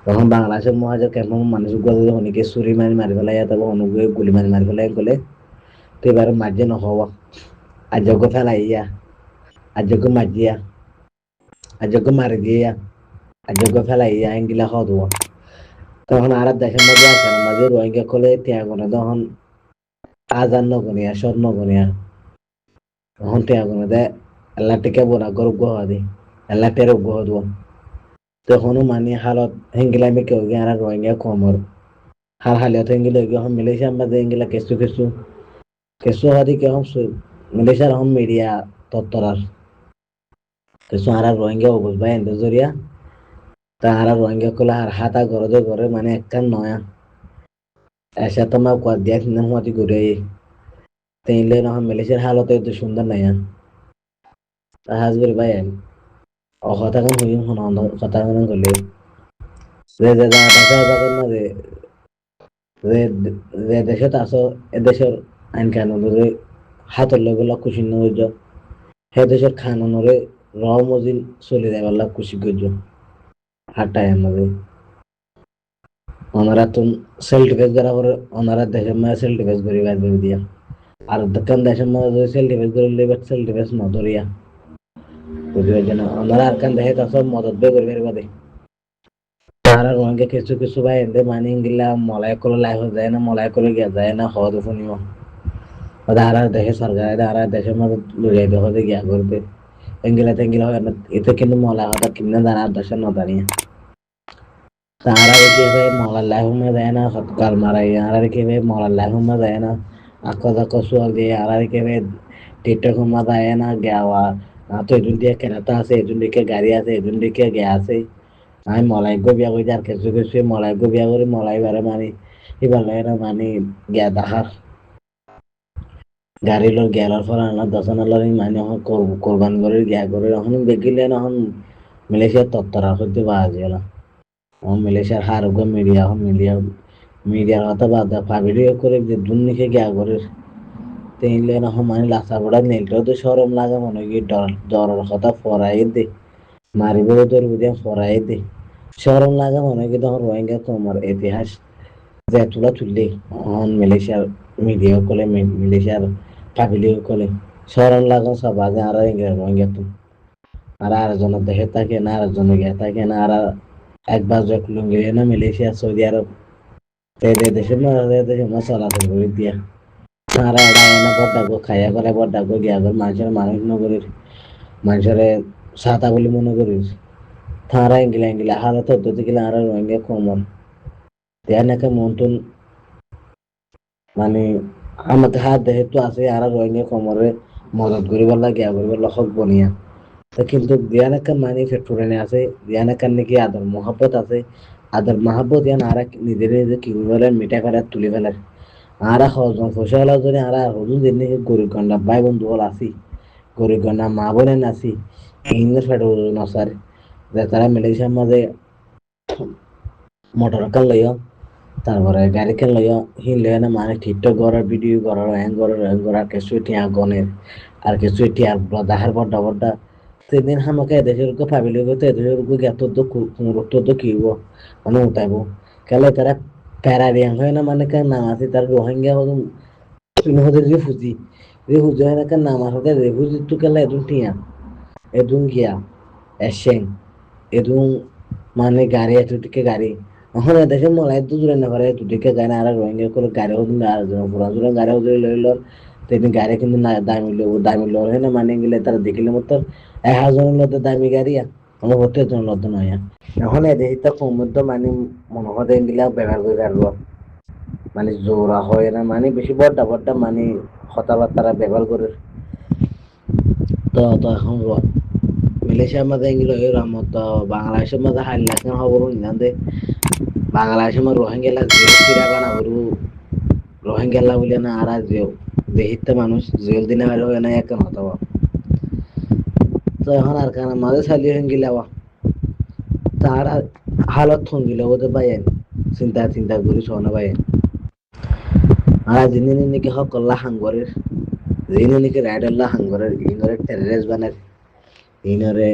তখন বাংলাদেশের মহাজের কেমন মানুষ অনেকে ছুরি মারি পেলাই তবে অনুগুলো গুলি মারি পেলাই গলে তো এবার মাঝে নহওয়া আযোগ্য ফেলাইয়া আযোগ্য মাজিয়া আযোগ্য মারি দিয়া আযোগ্য ফেলাইয়া এঙ্গিলা হদুয়া তখন আর দেশের মাঝে আর কেন মাঝে রোহিঙ্গা কলে ত্যাগনে তখন আজান নগনিয়া সব নগনিয়া তখন ত্যাগনে দে আল্লাহ টিকে বোনা গরু গোহা দি আল্লাহ টেরো গোহ দুয়া তখনও মানে হালত হেঙ্গিলা মেকে হোক আর রোহিঙ্গা কমর হার হালিয়ত হেঙ্গিলা হম মিলেশিয়া মাঝে হেঙ্গিলা কেসু কেসু কেসু হাদি কে হম মিলেশিয়ার হম মিডিয়া তত্তরার কেসু আর রোহিঙ্গা অবুঝবাই এন্ড জরিয়া তাহারা রোহিঙ্গা কলে আর হাতা ঘরে মানে একখান নয়া এসে তোমার কোয়া দিয়া কিনা হুয়াতি ঘুরে তেইলে নহন মালয়েশিয়ার হালত তো সুন্দর নাই তাহাজ করে ভাই কথা কান হইম হন কথা কান গলে যে টাকা যাবেন না যে যে দেশত আছো এ দেশের আইন কানুনরে হাতর লগে লক্ষ শূন্য হইজ সে দেশের কানুনরে র মজিল চলে যাবার লাভ খুশি করছ হাটায় আমাদের ওনারা তো সেল ডিফেন্স করা করে ওনারা দেশের মাঝে সেল ডিফেন্স করি বাদ দিয়া আর দোকান দেশের মাঝে যদি সেল ডিফেন্স করিলে সেল ডিফেন্স নধরিয়া বুঝবে যেন ওনারা আর কান দেখে তাসব মদত বে করি বাদে তারা রোহিঙ্গা কিছু কিছু ভাই এতে মানি গিলা মলাই করে লাইফ যায় না মলাই করে গিয়া যায় না হদ শুনিও তারা দেশে সরকার তারা দেশের মধ্যে লুড়িয়ে দেখে গিয়া করতে এঙ্গিলা হয় না এতে কিন্তু মলা হতা কিনা জানা দেশের নদানিয়া তারা দেখে ভাই মলার লাইফ যায় না সৎকাল মারাই আর দেখে ভাই মলার লাইফ যায় না আকো দাকো সুয়াল দিয়ে আর দেখে ভাই টিকটক যায় না গেওয়া তো এজন দিয়ে কেনাতা আছে এজন দিকে গাড়ি আছে এজন দিকে গে আছে আমি মলাইগো বিয়া করি আর কিছু কিছু মলাইগো বিয়া করি মলাই বারে মানি এবার লাগে মানি গিয়া দেখার গাড়ি লোক গেলার পর আনা দশন আলার মানে কোরবান করে গিয়া করে এখন দেখিলে এখন মালয়েশিয়ার তত্তরা করতে পাওয়া গেল এখন মালয়েশিয়ার হার গো মিডিয়ার কথা বাদ ভিডিও করে যে দুর্নীতি গিয়া করে তেইলে এখন মানে লাচা পড়া নেলটাও তো সরম লাগে মনে কি ডরের কথা ফরাই দে মারিব তোর বুঝিয়া ফরাই দে সরম লাগে মনে কি তখন রোহিঙ্গা তোমার ইতিহাস যে তুলা তুললে অন মালয়েশিয়ার মিডিয়া কলে মালয়েশিয়ার কাবিলিও কলে সরম লাগন সব আগে আর ইংরেজ রোহিঙ্গা তো আর আরেকজনের দেশে থাকে না আরেকজনের গিয়ে থাকে না আর একবার যখন লুঙ্গি না মালয়েশিয়া সৌদি আরব দেশে মা চলাচল করে দিয়া তারা এরা এনে বড্ডাগো খাইয়া করে বড্ডাগো গিয়া করে মানুষ নগরীর মানুষের সাতা বলে মনে করিস তারা ইংলা হালত পদ্ধতি গেলে আর রোহিঙ্গা কমন দেয়া নাকি মন্টুন মানে আমাদের হাত দেহে তো আছে আর রোহিঙ্গা কমরে মদত করিবার লাগে করিবার হক বনিয়া তা কিন্তু দিয়ান একটা মানে ফেটফুরানি আছে দিয়ান একটা নাকি আদর মহাব্বত আছে আদর মহাব্বত ইয়ান আর নিজের নিজে কি বলে মিঠাই ফেলে তুলে ফেলে আর হজন ফসল হলা যদি আর হজুন দিন নাকি গরিব গন্ডা ভাই বন্ধু হল আসি গরিব গন্ডা মা বোনের নাসি ইংলিশ ফেটে নসার যে তারা মালয়েশিয়ার মাঝে মোটর কান লইয়া তারপরে গাড়ি কেন লইয়া হিনলে না মানে ঠিকঠাক করার ভিডিও করার হ্যাং করার কিছু টিয়া গনের আর কিছু টিয়ার দেখার বড্ডা বড্ডা সেদিন হামাকে এদেশের গো ফাবিলি গো এদেশের গো জ্ঞাত তো কুমরত্ব তো কি হবো মানে উঠাইবো কেলে তারা প্যারারিয়াং হয় না মানে কেন নাম আছে তার রোহিঙ্গা হতো হতে যে ফুজি হয় না কেন নাম আছে রেফুজি তো কেলা এদুন টিয়া এদুন গিয়া এসেং এদুন মানে গাড়ি এতদিকে গাড়ি এখন দেশে মলাই তো জুড়ে না পারে দুদিকে গাড়ি আর রোহিঙ্গা করে গাড়ি হদিন আর পুরা জুড়ে গাড়ি হদিন লইল তেমনি গাড়ি কিন্তু না দামি লোক হয় না মানে গেলে তারা দেখিলে মতো 1,000 মধ্যে দামি গাড়ি আমার হতে জন লদ্দ নয় এখন এদেশে কমুদ্র মানে মনে হয় গেলে ব্যবহার করে পারবো মানে জোরা হয় না মানে বেশি বড্ডা বড্ডা মানে কথাবার্তা ব্যবহার করে তো এখন মালয়েশিয়ার মধ্যে এগুলো এরকম তো বাংলাদেশের মধ্যে হাইল লাখ খবর নিলাম বাংলাদেশের মধ্যে রোহিঙ্গা চিরা বানাবো রোহিঙ্গা বলে না আর দেহিত মানুষ জেল দিনে বাইরে হয় না এখন হতো তো এখন আর কেন মাঝে চালি হয়ে তার হালত থঙ্গিল ওদের বাইন চিন্তা করি শোনা বাইন আর যিনি নাকি হকল্লা হাঙ্গরের যিনি নাকি রাইডাল্লা হাঙ্গরের ইনরে টেররিস্ট বানার ইনরে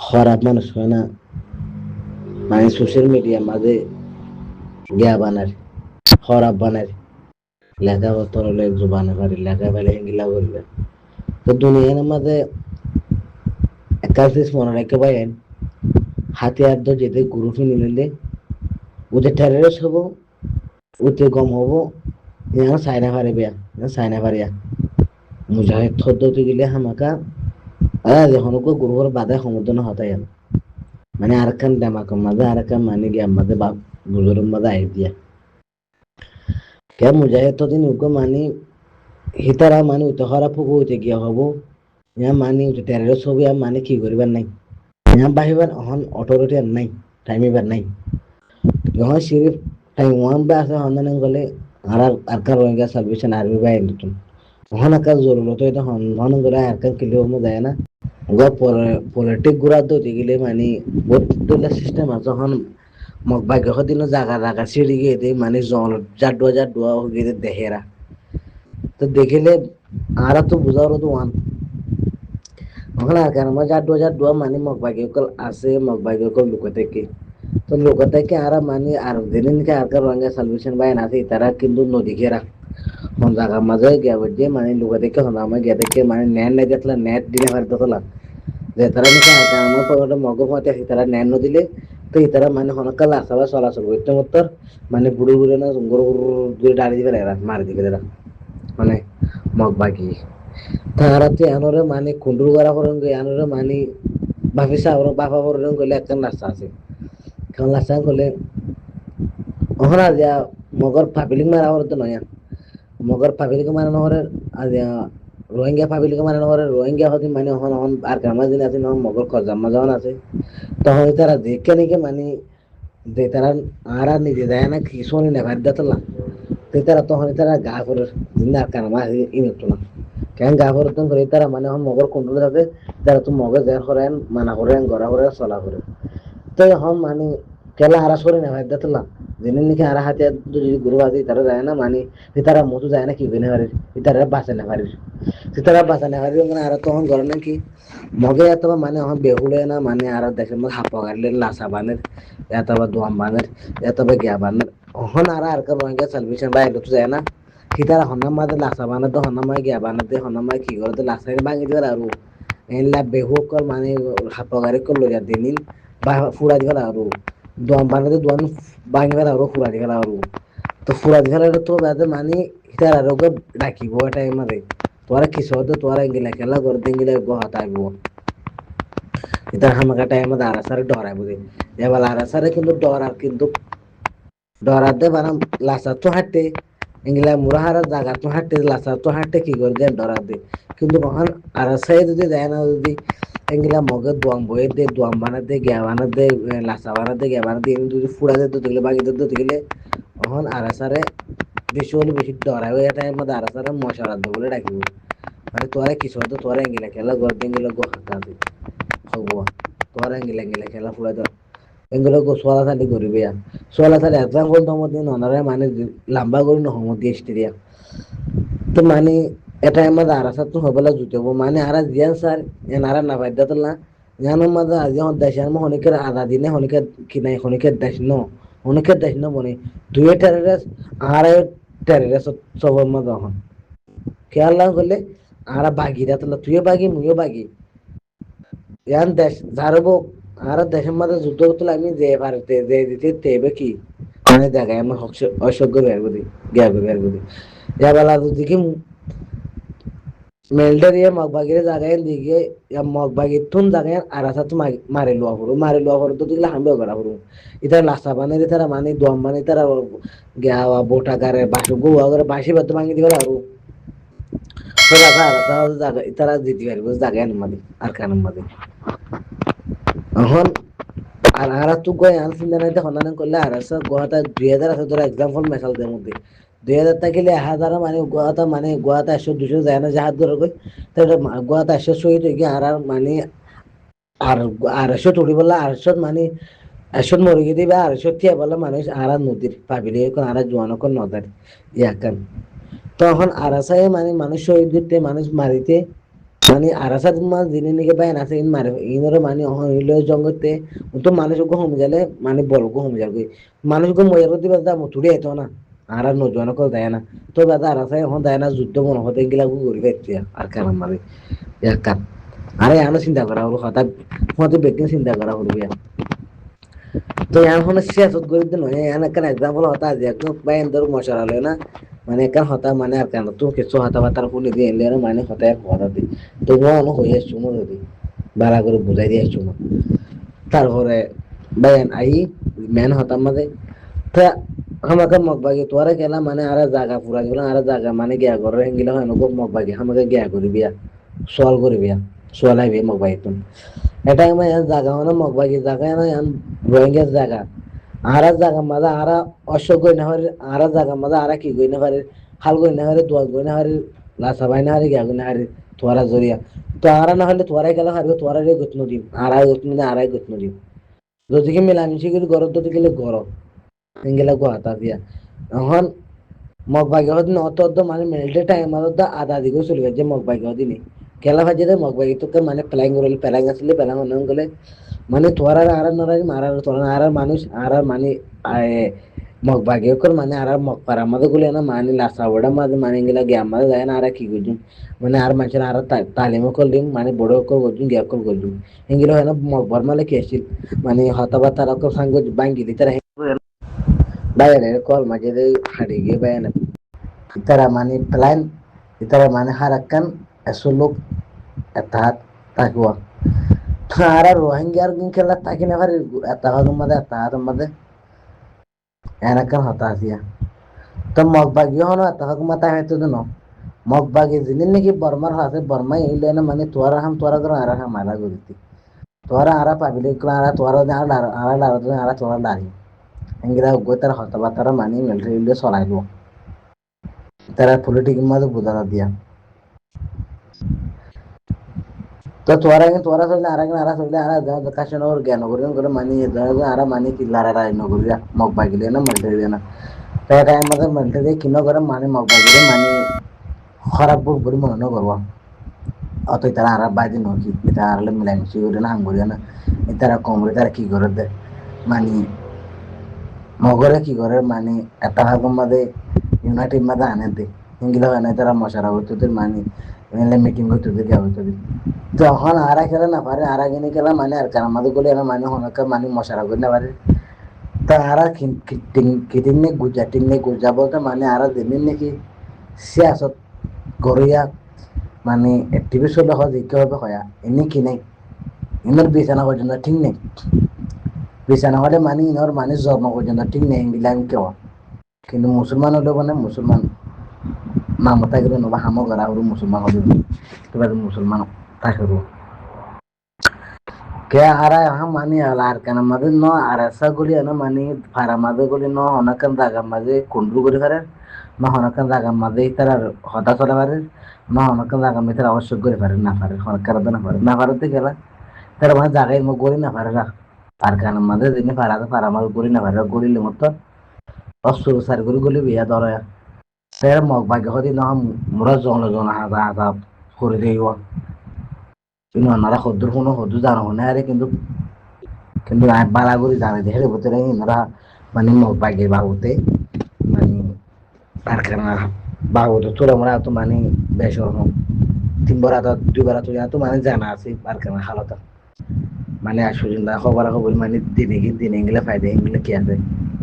খারাপ মানুষ হয় না মানে সোশ্যাল মিডিয়ার মাঝে গিয়া বানার খারাপ বানার লেখা পত্র হলে জোবানে পারি লেখা ফেলে গিলা করবে তো দুনিয়ার মাঝে একটা জিনিস মনে রাখতে পারেন হাতিয়ার তো যেতে গুরু ফিনে নিলে ওদের টেররিস্ট হবো ওতে গম হবো চাইনা পারে বিয়া চাইনা পারিয়া মুজাহিদ পদ্ধতি গেলে হামাকা যখন গুরুর বাধা সমুদ্র হতাই মানে আরেকখান দামাকর মাঝে আরেকখান মানে গিয়া মাঝে বা বুজুরের মাঝে আই দিয়া কে মুজাহিদ তো দিন উগ্র মানি হিতারা মানে উঠে খারাপ হবো উঠে গিয়া হবো ইয়া মানি উঠে টেররিস্ট হবো ইয়া মানে কি করিবার নাই ইয়া বাহিবার অহন অথরিটি আর নাই টাইম এবার নাই যখন সিরিফ টাইম ওয়ান বা আছে হন্দান গলে আর আরকার রোহিঙ্গা সালভেশন আর্মি বা এন্ডুটন ওখানে আকার জরুরত এটা হন করে আরকার কিলো যায় না পলিটিক গুড়া দতে গেলে মানে বহুত সিস্টেম আছে যখন মোক ভাগ্য দিন জাগা জাগা সিঁড়ি গিয়ে দে মানে জল জাডুয়া গিয়ে দেখেরা তো দেখিলে আর তো বুঝার তো ওয়ান ওখানে আর কেন জাডুয়া মানে মোক ভাগ্য আছে মোক ভাগ্য লুকে থেকে তো লুকে থেকে আর মানে আর দিন কে আর রঙে সালভেশন বাই না তারা কিন্তু নদী ঘেরা হন জায়গা মাঝে গিয়া বুঝে মানে লুকে থেকে হন আমার গিয়া থেকে মানে নেট নাই দেখলা নেট দিলে পারতো যে তারা নাকি আমার পকেটে মগ হতে তারা ন্যান দিলে তো তারা মানে হনকাল আসাবা চলাচল করতে মতো মানে বুড়ো বুড়ো না গরু গরু দূরে দাঁড়িয়ে দিবে এরা মারি দিবে এরা মানে মগ বাকি তারা তো এনরে মানে কুন্ডুর করা করেন এনরে মানে ভাবিসা ওর বাবা করেন গেলে একটা রাস্তা আছে কারণ রাস্তা করলে ওখানে যা মগর পাবলিক মারা হতো নয় মগর পাবলিক মারা নহরে আজ রোহিঙ্গা পাবলিক মানে নহরে রোহিঙ্গা হতে মানে হন হন আর কামাজ দিন আছে নহন মগর খজাম্মা যখন আছে তখন তারা দেখে নাকি মানে যে তারা আর নিজে দেয় না কিছু নেভার দিত না তো তারা তখন তারা গা করে দিন আর কামা ইনতো না কেন গা করে করে তারা মানে হন মগর কন্ট্রোল থাকে তারা তো মগর দেয় করেন মানা করেন গড়া করে চলা করে তো হন মানে কেলা আরাস করে নেভার দিত না যেদিন নাকি আর হাতে যদি গুরু আছে তারা যায় না মানে তারা মতো যায় না কি বেনে পারে তারা বাঁচে না পারে তারা বাঁচা না পারে মানে আর তখন করে নাকি মগে এত মানে এখন বেহুলে না মানে আর দেখেন মধ্যে হাপা গাড়লে লাসা বানের এত বা দোয়াম বানের এত বা গিয়া বানের এখন আর রোহিঙ্গা সালভেশন বা এগুলো তো যায় না তারা হনার মাঝে লাসা বানাতে হনার মায় গিয়া বানাতে হনার মায় কি করতে লাসা ভাঙি দিবার আর এনলা বেহু কর মানে হাপা গাড়ি কর লইয়া দিন বা ফুড়া দিবার আর দোয়াম বানাতে দোয়াম ভাঙিবার আর ফুড়া দিবার আর তো ফুড়া দিবার তো বাদে মানে তার আর ডাকিব টাইম মারে তোরা কিছু হতো তোরা গেলা খেলা করতে গেলে বহাত আইব এটা হামাকা টাইম আরাসারে ডরাই বুঝি এবার আরাসারে কিন্তু ডরাতে বানাম লাসা তো হাঁটতে এগুলা মুরাহারা জায়গা তো হাঁটতে লাসা তো হাঁটতে কি করে দেন ডরাতে কিন্তু কখন আরাসাই যদি দেয় না যদি এগুলা মগে দোয়াম বয়ে দে দোয়াম বানাতে গিয়া বানাতে লাসা বানাতে গিয়া বানাতে যদি ফুড়া দে তো দিলে বাকি তো দিলে তখন আরাসারে বেশি হলে বেশি ডরাই ওই টাইম আরাসারে মশারাদ বলে ডাকিব মানে তোরা কিছু হতো তোরা এঙ্গিলা খেলা গর্দে এঙ্গিলা গো হাঁকা হবো তোরা এঙ্গিলা খেলা ফুড়া তো এগুলো সোয়ালা থালি করবে সোয়ালা থালি এক্সাম্পল তোমার দিন অনারে মানে লম্বা করে নহমতি স্টেডিয়াম তো মানে এটা আমাদের আরাসা তো হবেলা জুতেবো মানে আরা জিয়ান স্যার এনারা না বাইদা তো না জানো মাঝে আজি দেশে আমি হনিকের আধা দিনে হনিকের কিনাই হনিকের দেশ ন বনে দুই টেরেস আর টেরেস সবার মাঝে হন খেয়াল না করলে আরা বাগিরা তো তুইও বাগি মুইও বাগি ইয়ান দেশ ঝাড়বো আর দেশের মধ্যে যুদ্ধ করতে আমি যে ভারতে যে দিতে তেবে কি মানে জায়গায় আমার অসভ্য বের করি বের করি যা বেলা দেখি মেলডারিয়া মগবাগিরে জায়গায় দিকে মগবাগির তুন জায়গায় আর আসা তো মারি লওয়া হলো তো দিলে হামবে করা হলো এটা লাসা বানাই তারা মানে দম মানে তারা গেওয়া বোটা গারে বাসু গোয়া করে বাসি বাদ ভাঙি দিবে আর তো রাখা আর জায়গা তারা দিতে পারবে জায়গায় মাঝে আর কান মাঝে এখন আর তুই গয় আন চিন্তা নাই হন্দান করলে আর আছে গোয়াটা 2000 আছে ধর এক্সাম্পল মেশাল দেয় মধ্যে 2000 থাকিলে 1000 মানে গোয়াটা 100 200 যায় না জাহাজ ধরে গই তাহলে গোয়াটা 100 শহীদ হয়ে গিয়ে আর মানে আর 250 উড়ি বললা 800 মানে 100 মরে গিয়ে দিবে 800 টিয়া বললা মানুষ আর নদীর পাবিলে এখন আর জোয়ান কোন নদার ইয়াকান তখন আর আছে মানে মানুষ শহীদ দিতে মানুষ মারিতে মানে আরাসাত মাছ দিনে নিকে বাইন আছে ইন মারে ইনর মানে হইলো জঙ্গতে তো মানুষ গো হম গেলে মানে বল গো হম যাবে মানুষ গো ময়ার দিবা দা মতুড়ি আইতো না আর নজন কল দেয় না তো দাদা আরাসাই হন দেয় না যুদ্ধ মনে হতে গিলা গো গরি বাইতিয়া আর কারণ মানে এক কাপ আরে আনো চিন্তা করা হলো হঠাৎ হতে বেকিং চিন্তা করা হলো তো এখন সিয়াসত করে দিন এখন একটা এক্সাম্পল হতা যে একদম বাইন ধর মশারা হলো না মানে একটা হতা মানে আর কেন তো কিছু হতা বাতার শুনি দিয়ে এলে মানে হতায় হতা দি তো মনে হয়ে আসছো মনে দি বাড়া করে বুঝাই দিয়ে আসছো তারপরে বাইন আই মেন হতাম মাঝে তা আমাকে মগবাগি তোরা গেলা মানে আর জায়গা পুরা গেল আর জায়গা মানে গিয়া করে গেলে হয় নগো মগবাগি আমাকে গিয়া করিবিয়া সোয়াল করিবিয়া সোয়াল আইবি মগবাগি তুমি এটা আমি জায়গা মানে মগবাগি জায়গা না রোহিঙ্গার জায়গা আরা জায়গা মাঝে আরা অশ্ব গই না পারে আরা জায়গা মাঝে আরা কি গই না পারে হাল গই না পারে দোয়া গই না পারে লাসা বাই না পারে গিয়া গই না পারে তোরা জরিয়া তো আরা না হলে তোরাই গেলে হারবে তোরা রে গতন দিম আরাই গতন দিম আরাই গতন দিম যদি কি মিলামিশি করে গরত যদি গেলে গরম ইংগেলা গো হাতা দিয়া এখন মগবাগি হদিন অত অত মানে মিলিটারি টাইম দা আধা দিকে চলে গেছে মগবাগি হদিনে কেলা ভাজি দে মগবাগি তোকে মানে প্ল্যাং করে প্যালাং আসলে প্যালাং অন্য গেলে মানে তোরা আর নরাই মারার তোরা আর মানুষ আর মানে মগবাগি কর মানে আর মগ পারা আমাদের গুলো না মানে লাসা বড়া মাঝে মানে গেলা গিয়া আমাদের যায় না আর কি করছুন মানে আর মানুষের আর তালিম করলিম মানে বড় কর করছুন গিয়া কর করছুন এগুলো হয় না মগবার মালে কি আসছিল মানে হতাবা তারা সাঙ্গ বাঙ্গিলি তারা bayane kol majede harige bayane itara mani plan itara mani harakan esuluk etat takwa ara rohingya gin kala takine har etat made enakan hatasia to mogbagi hono etat mata hetu no mogbagi jinin niki bormar hase borma ilena mani twara ham twara gro ara ham mala guriti twara ara pabile klara twara ara twara dari engira gotar hatabatara mani military চলাইলো তারা political মাঝে বোঝানো দিয়া তো তোরা চললে আর চললে আর কাশন ওর জ্ঞান করে মানি আর মানি কি লারা নগরিয়া মগ বাগিলে না মিলিটারি না তাই টাইম মাঝে মিলিটারি কিন করে মানে মগ বাগিলে মানে খারাপ বলে মনে করবো অত তারা আর বাজি নকি এটা আর মিলামিশি করে না আঙ্গুরিয়া না তারা কমরে তারা কি করে দেয় মানে মগরে কি করে মানে একটা ভাগের মধ্যে ইউনাইটেড মধ্যে আনে দে হিঙ্গিলা হয় না তারা মশারা হইতো মানে এমএলএ মিটিং হইতো গিয়া হইতো তখন আরা খেলে না পারে আরা কিনে খেলা মানে আর কারণ আমাদের গুলি এরা মানে হনকে মানে মশারা করে না পারে তা আরা কিটিং নে গুজা বলতে মানে আরা দিনের নাকি সিয়াসত গড়িয়া মানে একটিভিস্ট হলে হয় জিজ্ঞা হবে হয়া এমনি কি নেই ইনোর বিছানা পর্যন্ত ঠিক নেই বিছানা হলে মানে ইনোর মানে জন্ম পর্যন্ত ঠিক নেই এগুলা আমি কেউ কিন্তু মুসলমান হলেও মানে মুসলমান মামতা গেলে নবা হামো করা হলো মুসলমান হলে এবার মুসলমান থাকবো কে আরা হাম মানে আর কেন মাঝে ন আর আসা গুলি না মানে ফারা মাঝে গুলি ন হনাকান জায়গা মাঝে কুন্ডু করে পারে না হনাকান জায়গা মাঝে তারা হতা চলে পারে না হনাকান জায়গা মাঝে তারা অবশ্যই করে পারে না পারে হনকার না পারে গেলা তারা মানে জায়গায় গড়ি না পারে না আর কেন মাঝে যিনি ফারা মাঝে গড়ি না পারে গড়িলে মতো অস্ত্র সার করে গলি বিয়া ধরে তার মগ ভাগ্য হতে না মোরা জন হাজা করে দেব কিন্তু ওনারা হদ্দুর কোনো হদ্দু জানো না আরে কিন্তু কিন্তু বালা করে জানে দেখে ভিতরে ওনারা মানে মগ ভাগ্যে বাবুতে মানে আর কেন বাবুতে তোরা মোরা তো মানে বেশ তিনবার দুইবার তো মানে জানা আছে আর কেন হালত মানে আসুন খবর মানে দিনে গেলে ফায়দা এগুলো কি আছে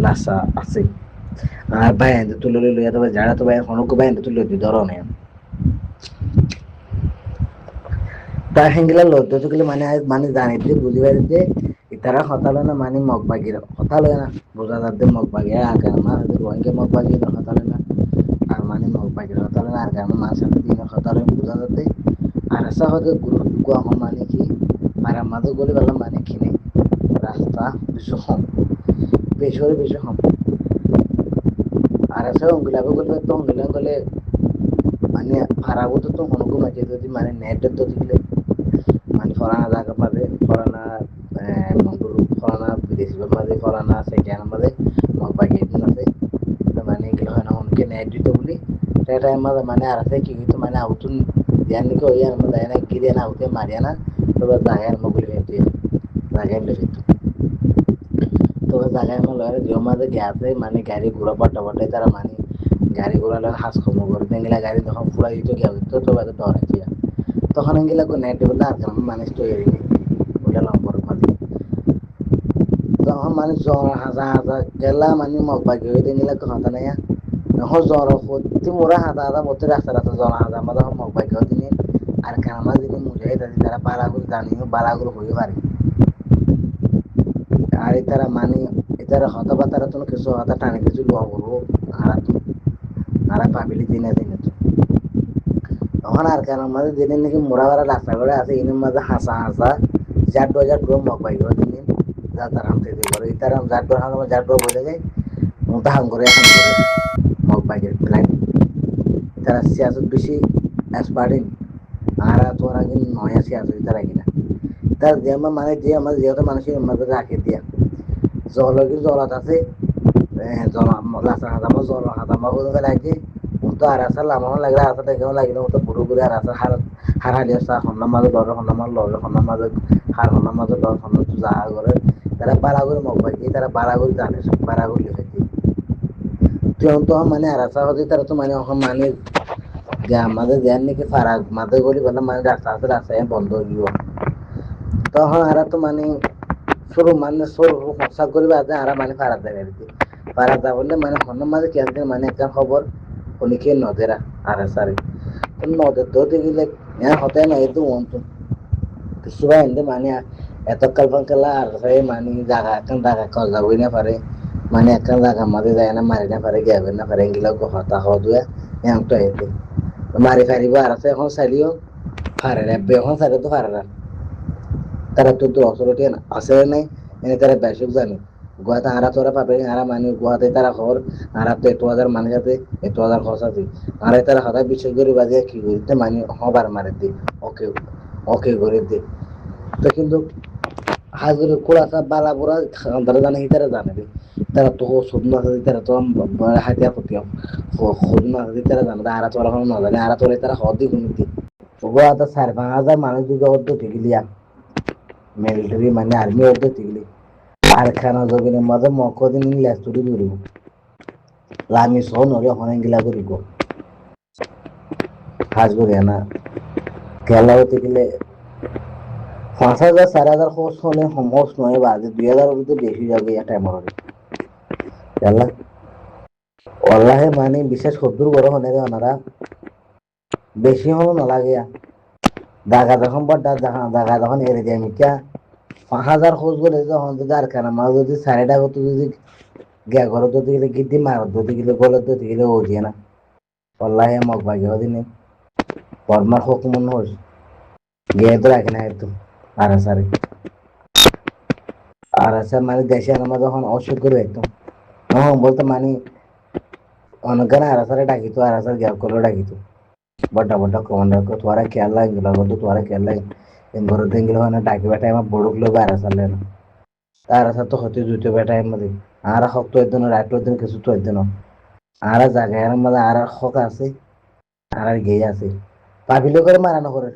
লাসা আছে আর বাইরে তুলে লইয়া তবে যারা তো বাইরে হনক বাইরে তুলে দি ধরো নেই তা হেঙ্গিলা লদ্দ চুকলে মানে মানে জানি যে বুঝি পারি যে ইতারা হতালো না মানে মগবাগির হতালো না বোঝা যাচ্ছে মগবাগি আর কেন মা রোহিঙ্গা মগবাগি হতালো না আর মানে মগবাগির হতালো না আর কেন মার সাথে দিন হতালো বোঝা যাচ্ছে আর আসা হতে গুরু গুয়া মানে কি আর আমাদের গলি বেলা মানে কি নেই রাস্তা বেশি কম বেশি কম আর আছে অঙ্গুলাকে গেলে তো অঙ্গুলা গেলে মানে ভাড়াবো তো হনুকু মাঝে যদি মানে নেটের তো দিলে মানে ফরানা জায়গা মাঝে ফরানা মঙ্গল ফরানা বিদেশি মাঝে ফরানা সেখানে মাঝে মগবাগি দিন আছে মানে এগুলো হয় না হনুকে নেট দিতে বলি সেটাই মাঝে মানে আর আছে কি কিন্তু মানে আউতুন ध्यान को यार मतलब है ना गिरे ना होते मारिया ना तो बस जागा में बोले रहती है जागा में रहती तो बस जागा में लगे जो मारे गैस है माने गाड़ी घोड़ा पट्टा पट्टा तारा माने गाड़ी घोड़ा लगे हाथ खमो कर देंगे गाड़ी तो हम पूरा ये तो क्या तो बस डर है तो हम इंगे लगो नेट बंदा आकर माने तो ये बोले लंबर माने तो हम माने जोर हज़ा हज़ा केला माने मौका जो देंगे लगो खाता नहीं है हो जोर हो तिमुरा हज़ा हज़ा बोलते रास्ता रास्ता जोर हज़ा मतलब हम मौका जो देंगे আর কামাল দিনে মুজাহিদ আছে তারা বালাগুলো জানিও বালাগুলো হয়ে পারে আর তারা মানে এটারা হতবা তারা তো কিছু হতা টানে কিছু লোয়া বলবো আর পাবিলি দিনে দিনে তো তখন আর কেন মাঝে দিনে নাকি মোড়াবাড়া রাস্তা করে আছে ইনের মাঝে হাসা হাসা যার ডো যার ডো মগ পাই গো দিনে যা তার হামতে দিয়ে করে তারা যার ডো হাম যার ডো বলে যায় মোটা হাম করে মগ পাই গেছে প্ল্যান তারা সিয়াসত বেশি এক্সপার্টিন আর তোরা কিন্তু নয়া সিয়াসত তারা কিনা তার যেমন মানে যে আমাদের যেহেতু মানুষের মধ্যে রাখে দিয়া জলগির জলত আছে জল লাচা হাজামা জল হাজামা বলতে লাগে তো আর আসা লামাও লাগলে আসা দেখেও লাগিলে তো বুড়ো বুড়ি আর আসা হার হালি আসা হন্না মাঝে ডর হন্না মাঝে লড়ে হন্না মাঝে হার হন্না মাঝে ডর হন্না যা করে তারা বাড়া করে মগ পাই তারা বাড়া করে জানে বাড়া করে লিখেছি তুই তো মানে আর আসা হতে তারা তো মানে মানে যে আমাদের জ্ঞান নাকি ফারাক মাঝে গলি বলে মানে রাস্তা আছে রাস্তায় বন্ধ হয়ে গিয়ে তখন আর তো মানে শুরু মানে শুরু হসা করিবে আজ আর মানে ফারাক দেবে ফারাক দা বললে মানে হন্য মাঝে কেন মানে একটা খবর উনিকে নদেরা আর সারি নদের তো গেলে হতে না এই তো অন্ত কিছুবা এনে মানে এত কালপান কালা আর মানে জায়গা এখন জায়গা কল যাবই না পারে মানে এখন জায়গা মাঝে যায় না মারি না পারে গেবে না পারে এগুলো হতা হওয়া দুয়া এমন তো এতে মারি ফারিব আর আছে এখন চাইলেও ফারে না এখন চাইলে তো ফারে না তারা তো অসরটি আছে নাই এনে তারা বেশক জানে গুয়াতে আরা তোরা পাবে আরা মানে গুয়াতে তারা খবর আরা তো 1,000 মানে যাতে 1,000 খরচ আছে আরে তারা হঠাৎ বিশেষ করে বাজে কি করতে মানে হবার মারে দি ওকে ওকে করে দি তো কিন্তু হাজির কোড়াটা বালা বুড়া তারা জানে তারা জানে তারা তো সুদ না তারা তো হাতিয়া করতে সুদ না তারা জানে আরা তোরা না জানে আরা তোরা তারা হদি কোন গুয়াতে 4,000 মানুষ যদি অর্ধ টিকলিয়া মিলিটারি মানে আর্মি অর্ধ টিকলি আর খানা জগিনের মাঝে মকদিন লেস্তুরি ধরিব লামি সহ নলে হনে গিলা করিব কাজ করি না খেলা হতে গেলে 5,000 4,000 খরচ হলে সমস নয় বাজে 2,000 তো বেশি যাবে এটা টাইমর খেলা অল্লাহে মানে বিশেষ সদ্দুর বড় হনে ওনারা বেশি হলো নালাগে দাগা যখন বড় দাগা যখন এড়ে যায় মিকা 5,000 খোঁজ করে যখন যদি আর কেন মা যদি 4,500 কত যদি গে ঘরে তো গেলে গিদ্দি মার ধরতে গেলে গলে ধরতে গেলে ও দিয়ে না অল্লাহে মগ ভাগ্য দিনে বর্মার হোক মনে হস গিয়ে তো রাখে না একটু আর সারে আর আছে মানে দেশে আমার যখন অসুখ করে একদম হ্যাঁ বলতো মানে অনেকখানে আর সারে ডাকিত আর সার গ্যাপ করে ডাকিত বড় বড় কমান্ডার কো তোরা খেয়াল লাগলো তোরা খেয়াল লাগ ঘরে দেখলে মানে ডাকিবা টাইম বড় গুলো আর সারলে না আর সার তো হতে জুতে বে টাইম মধ্যে আর হক তো একদিন রাত দিন কিছু তো একদিন আর জায়গায় মধ্যে আর হক আছে আর গেয়ে আছে পাবিলে করে মারানো করে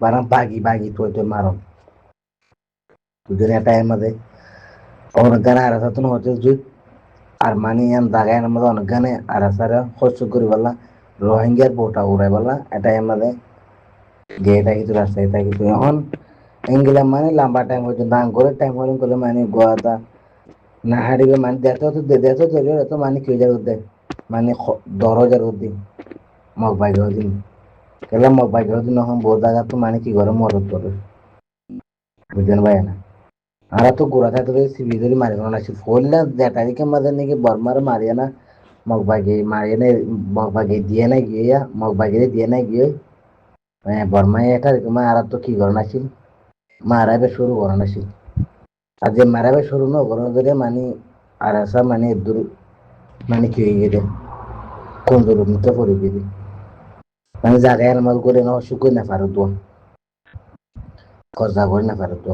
বারাম বাগি বাগি তো মারো দুদিন টাইম মধ্যে অনেক গানে আর সাথে হতে জুত আর মানে এম জায়গায় মধ্যে অনেক গানে আর সারা খরচ করি বললা রোহিঙ্গার বোটা উড়াই বললা এটা মধ্যে গিয়ে থাকি তো রাস্তায় থাকি তো এখন এগুলা মানে লম্বা টাইম হচ্ছে দাম করে টাইম হলে করলে মানে গোয়াটা না হারিবে মানে দেখো তো মানে কেউ যার উদ্দে মানে 10,000 উদ্দিন মগ বাইক দিন কেলা মগ বাইক দিন এখন বহু জায়গা তো মানে কি করে মদত করে বুঝলেন ভাই না আর তো গোড়া থাকতে সিবি ধরে মারিব না ফোনলে যেটারিকে মাঝে নাকি বর্মার মারিয়ে না মগ বাইকে মারিয়ে না মগ বাইকে দিয়ে না গিয়ে মগ বাইকে দিয়ে না গিয়ে বর্মায় এটা আর তো কি করে নাছিল মারাবে শুরু করে নাছিল আর যে মারাবে শুরু ন করে ধরে মানে আর আসা মানে দূর মানে কি হয়ে গেছে কোন দূর মুখে পড়ে গেছে মানে জায়গায় মাল করে না শুকুই না পারো তো কজা করে না পারো তো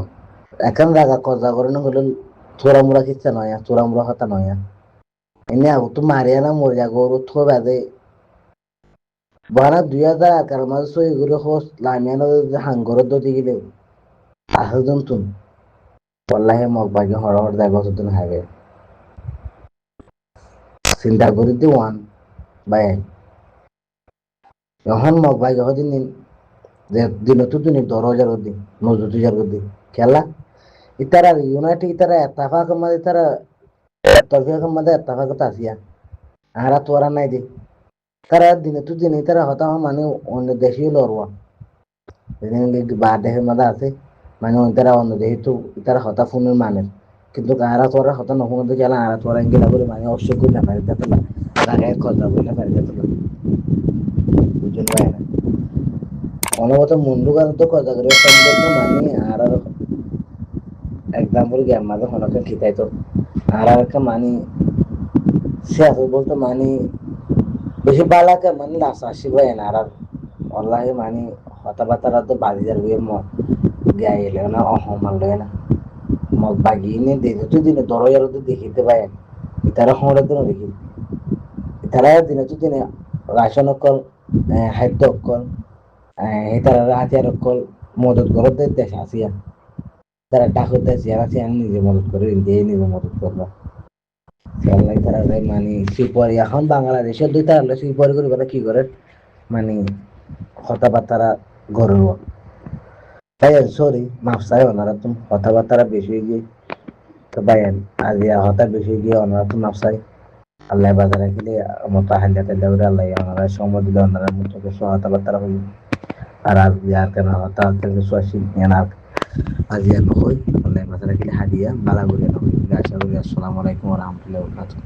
এখন জায়গা কজা করে না হলে চোরা মোড়া কিচ্ছা নয় চোরা মোড়া কথা নয় এনে আবু তো মারিয়া না মরিয়া গরু থো বাদে বারা 2011 মাঝে সই করে হোস লামিয়ানো হাঙ্গর দিগিলে আহজন তুন wallahi মগ বাগে হর হর দেয় কতদিন হবে চিন্তা করি দি ওয়ান বাই এখন মগ বাগে হদিন যে দিনতো দিন 10,000 দিন 90,000 দিন খেলা ইতারা ইউনাইটেড ইতারা এত্তাফাক মাঝে ইতারা তরফিয়াক মাঝে এত্তাফাক তাসিয়া আরা তোরা নাই দে তারা দিনে দিনে তারা হতা মানে অন্য দেশেই লড়বা বা দেশের মধ্যে আছে মানে তারা অন্য দেশে তো তারা হতা ফোনের মানে কিন্তু আরা তোরা হতা নফোন গেলা আরা তোরা গেলা বলে মানে অসুখ না পারে যাতে না রাগায় কথা বলে পারে যাতে না বুঝুন ভাই না অনবত মুন্ডু কারণ তো কথা করে মানে আর এক্সাম্পল গেম মাঝে হনকে খিতাই তো আর একটা মানে সে আছে বলতো মানে বেশি বালাকে মানে লাস আসিব না আর অল্লাহে মানে কথাবার্তা তো বাজি যার গায়ে এলে না অহমান লয় না মগ বাগিয়ে নিয়ে দেখে তুই দিনে 10,000 তো দেখিতে পায় তারা হমরে তো দেখি তারা দিনে তুই দিনে রাশন অকল খাদ্য অকল তারা হাতিয়ার অকল মদত করে দেশ আসিয়া তারা টাকা দেশ আছে আমি নিজে মদত করে দিয়ে নিজে মদত করবো আল্লাহ তারা মানে সুপরি এখন বাংলাদেশের দুই তারা সুপরি করে কি করে মানে কথাবার্তা গরব ভাই সরি মাফ চাই ওনারা তুমি কথাবার্তা বেশি হয়ে গিয়ে তো ভাই আজ হতা বেশি হয়ে গিয়ে ওনারা তো মাফ চাই আল্লাহ বাজার রাখিলে মতো হাল্লা টাল্লা করে আল্লাহ ওনারা সময় দিলে ওনারা মতো কথাবার্তা হইল আর আজ আর কেন হতা কিছু আসি আর আজ আর নহই আল্লাহ বাজার রাখিলে হাদিয়া বালা করে নহই আশা করি আসসালামু আলাইকুম ওয়া রাহমাতুল্লাহি ওয়া বারাকাতুহু